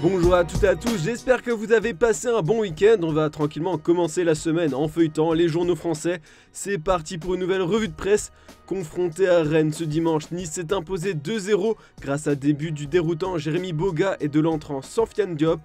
Bonjour à toutes et à tous, j'espère que vous avez passé un bon week-end. On va tranquillement commencer la semaine en feuilletant les journaux français. C'est parti pour une nouvelle revue de presse. Confronté à Rennes ce dimanche, Nice s'est imposé 2-0 grâce à des buts du déroutant Jérémy Boga et de l'entrant Sofiane Diop.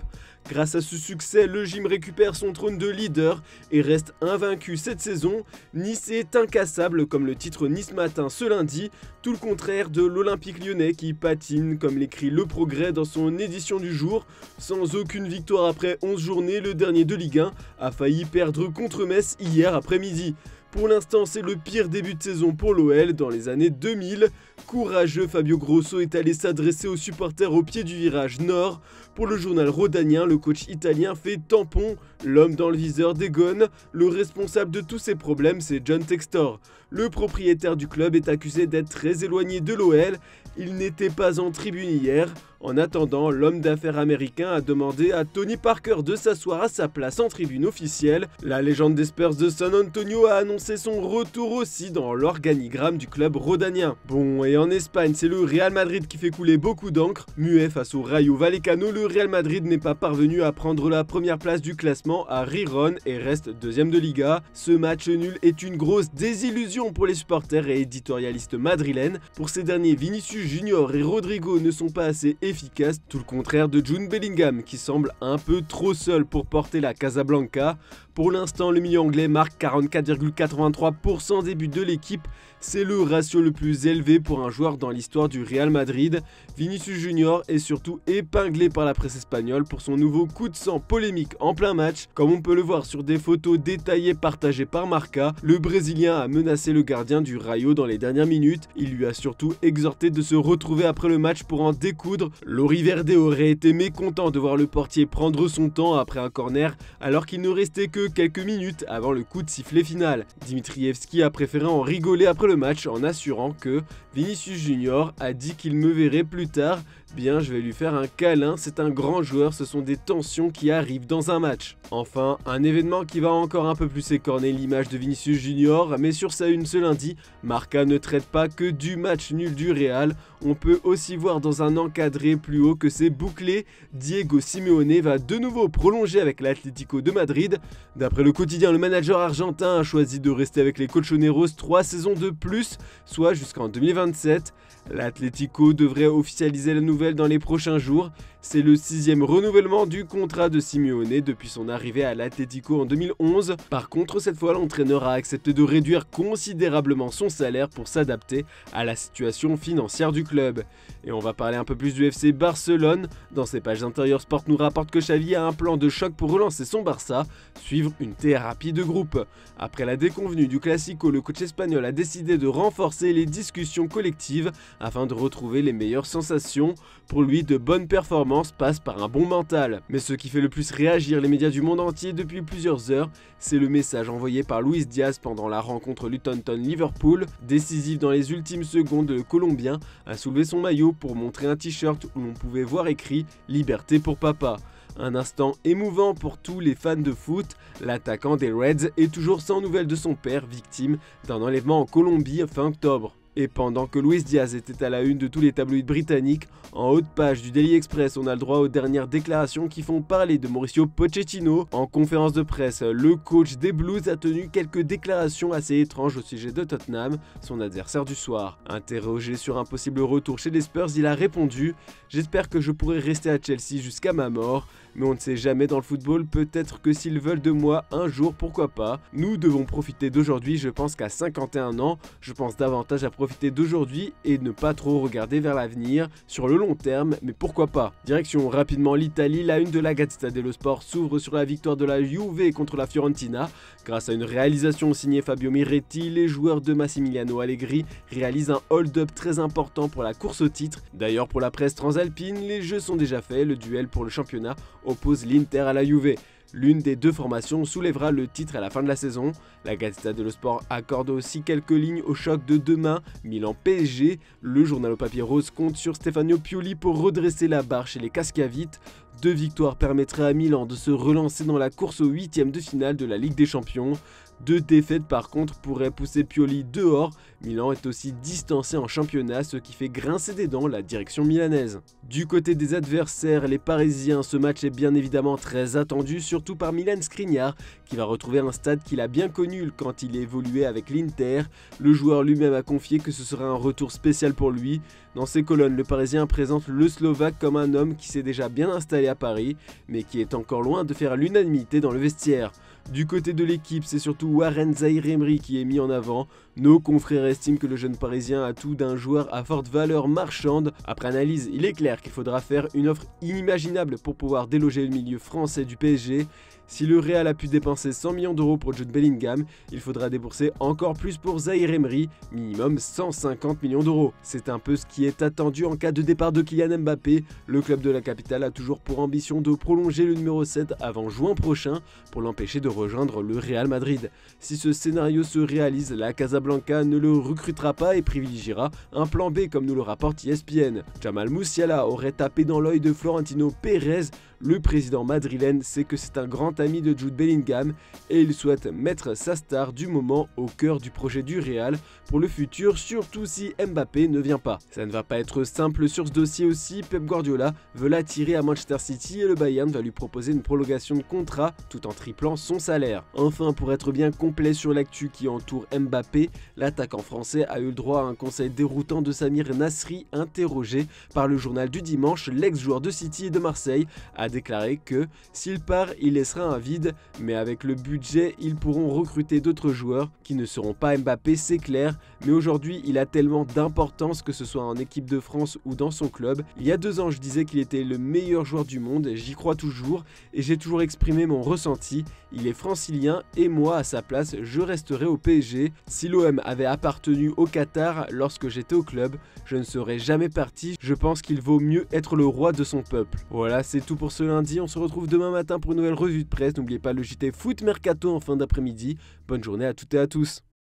Grâce à ce succès, le gym récupère son trône de leader et reste invaincu cette saison. Nice est incassable comme le titre Nice Matin ce lundi, tout le contraire de l'Olympique Lyonnais qui patine comme l'écrit Le Progrès dans son édition du jour. Sans aucune victoire après 11 journées, le dernier de Ligue 1 a failli perdre contre Metz hier après-midi. Pour l'instant, c'est le pire début de saison pour l'OL dans les années 2000. Courageux, Fabio Grosso est allé s'adresser aux supporters au pied du virage nord. Pour le journal rhodanien, le coach italien fait tampon. L'homme dans le viseur dégonne. Le responsable de tous ces problèmes, c'est John Textor. Le propriétaire du club est accusé d'être très éloigné de l'OL. Il n'était pas en tribune hier. En attendant, l'homme d'affaires américain a demandé à Tony Parker de s'asseoir à sa place en tribune officielle. La légende des Spurs de San Antonio a annoncé son retour aussi dans l'organigramme du club rhodanien. Bon, et en Espagne, c'est le Real Madrid qui fait couler beaucoup d'encre. Muet face au Rayo Vallecano, le Real Madrid n'est pas parvenu à prendre la première place du classement à Riron et reste deuxième de Liga. Ce match nul est une grosse désillusion pour les supporters et éditorialistes madrilènes. Pour ces derniers, Vinicius Junior et Rodrigo ne sont pas assez efficace, tout le contraire de Jude Bellingham qui semble un peu trop seul pour porter la Casablanca. Pour l'instant, le milieu anglais marque 44,83% des buts de l'équipe. C'est le ratio le plus élevé pour un joueur dans l'histoire du Real Madrid. Vinicius Junior est surtout épinglé par la presse espagnole pour son nouveau coup de sang polémique en plein match. Comme on peut le voir sur des photos détaillées partagées par Marca, le Brésilien a menacé le gardien du Rayo dans les dernières minutes. Il lui a surtout exhorté de se retrouver après le match pour en découdre. Lori Verde aurait été mécontent de voir le portier prendre son temps après un corner alors qu'il ne restait que quelques minutes avant le coup de sifflet final. Dimitrievski a préféré en rigoler après le match en assurant que Vinicius Junior a dit qu'il me verrait plus tard. Bien, je vais lui faire un câlin, c'est un grand joueur, ce sont des tensions qui arrivent dans un match. Enfin, un événement qui va encore un peu plus écorner l'image de Vinicius Junior, mais sur sa une ce lundi, Marca ne traite pas que du match nul du Real, on peut aussi voir dans un encadré plus haut que c'est bouclé, Diego Simeone va de nouveau prolonger avec l'Atlético de Madrid. D'après le quotidien, le manager argentin a choisi de rester avec les Colchoneros 3 saisons de plus, soit jusqu'en 2027. L'Atlético devrait officialiser la nouvelle dans les prochains jours. C'est le 6e renouvellement du contrat de Simeone depuis son arrivée à l'Atlético en 2011. Par contre, cette fois, l'entraîneur a accepté de réduire considérablement son salaire pour s'adapter à la situation financière du club. Et on va parler un peu plus du FC Barcelone. Dans ses pages intérieures, Sport nous rapporte que Xavi a un plan de choc pour relancer son Barça, suivre une thérapie de groupe. Après la déconvenue du Classico, le coach espagnol a décidé de renforcer les discussions collectives afin de retrouver les meilleures sensations. Pour lui, de bonnes performances passent par un bon mental. Mais ce qui fait le plus réagir les médias du monde entier depuis plusieurs heures, c'est le message envoyé par Luis Diaz pendant la rencontre Luton-Liverpool. Décisif dans les ultimes secondes, le Colombien a soulevé son maillot pour montrer un t-shirt où l'on pouvait voir écrit « Liberté pour papa ». Un instant émouvant pour tous les fans de foot, l'attaquant des Reds est toujours sans nouvelles de son père, victime d'un enlèvement en Colombie fin octobre. Et pendant que Luis Diaz était à la une de tous les tabloïds britanniques, en haute page du Daily Express, on a le droit aux dernières déclarations qui font parler de Mauricio Pochettino. En conférence de presse, le coach des Blues a tenu quelques déclarations assez étranges au sujet de Tottenham, son adversaire du soir. Interrogé sur un possible retour chez les Spurs, il a répondu « J'espère que je pourrai rester à Chelsea jusqu'à ma mort. Mais on ne sait jamais dans le football, peut-être que s'ils veulent de moi un jour, pourquoi pas. Nous devons profiter d'aujourd'hui, je pense qu'à 51 ans, je pense davantage à profiter d'aujourd'hui et ne pas trop regarder vers l'avenir, sur le long terme, mais pourquoi pas. Direction rapidement l'Italie, la une de la Gazzetta dello Sport s'ouvre sur la victoire de la Juve contre la Fiorentina. Grâce à une réalisation signée Fabio Miretti, les joueurs de Massimiliano Allegri réalisent un hold-up très important pour la course au titre. D'ailleurs, pour la presse transalpine, les jeux sont déjà faits, le duel pour le championnat oppose l'Inter à la Juve. L'une des deux formations soulèvera le titre à la fin de la saison. La Gazzetta dello Sport accorde aussi quelques lignes au choc de demain, Milan-PSG. Le journal au papier rose compte sur Stefano Pioli pour redresser la barre chez les Cascavites. 2 victoires permettraient à Milan de se relancer dans la course au 8e de finale de la Ligue des Champions. 2 défaites par contre pourraient pousser Pioli dehors. Milan est aussi distancé en championnat, ce qui fait grincer des dents la direction milanaise. Du côté des adversaires, les Parisiens, ce match est bien évidemment très attendu, surtout par Milan Skriniar, qui va retrouver un stade qu'il a bien connu quand il évoluait avec l'Inter. Le joueur lui-même a confié que ce sera un retour spécial pour lui. Dans ses colonnes, le Parisien présente le Slovaque comme un homme qui s'est déjà bien installé à Paris, mais qui est encore loin de faire l'unanimité dans le vestiaire. Du côté de l'équipe, c'est surtout Warren Zaïre-Emery qui est mis en avant. Nos confrères estiment que le jeune Parisien a tout d'un joueur à forte valeur marchande. Après analyse, il est clair qu'il faudra faire une offre inimaginable pour pouvoir déloger le milieu français du PSG. Si le Real a pu dépenser 100 millions d'euros pour Jude Bellingham, il faudra débourser encore plus pour Zaïre-Emery, minimum 150 millions d'euros. C'est un peu ce qui est attendu en cas de départ de Kylian Mbappé. Le club de la capitale a toujours pour ambition de prolonger le numéro 7 avant juin prochain pour l'empêcher de rejoindre le Real Madrid. Si ce scénario se réalise, la Casablanca ne le recrutera pas et privilégiera un plan B comme nous le rapporte ESPN. Jamal Musiala aurait tapé dans l'œil de Florentino Pérez. Le président madrilène sait que c'est un grand ami de Jude Bellingham et il souhaite mettre sa star du moment au cœur du projet du Real pour le futur, surtout si Mbappé ne vient pas. Ça ne va pas être simple sur ce dossier aussi, Pep Guardiola veut l'attirer à Manchester City et le Bayern va lui proposer une prolongation de contrat tout en triplant son salaire. Enfin, pour être bien complet sur l'actu qui entoure Mbappé, l'attaquant français a eu le droit à un conseil déroutant de Samir Nasri, interrogé par le journal du dimanche. L'ex-joueur de City et de Marseille a déclaré que s'il part, il laissera un vide, mais avec le budget, ils pourront recruter d'autres joueurs qui ne seront pas Mbappé, c'est clair, mais aujourd'hui, il a tellement d'importance que ce soit en équipe de France ou dans son club. Il y a 2 ans, je disais qu'il était le meilleur joueur du monde, j'y crois toujours et j'ai toujours exprimé mon ressenti. Il est francilien et moi, à sa place, je resterai au PSG. Si l'OM avait appartenu au Qatar lorsque j'étais au club, je ne serais jamais parti. Je pense qu'il vaut mieux être le roi de son peuple. Voilà, c'est tout pour ce lundi. On se retrouve demain matin pour une nouvelle revue de presse. N'oubliez pas le JT Foot Mercato en fin d'après-midi. Bonne journée à toutes et à tous.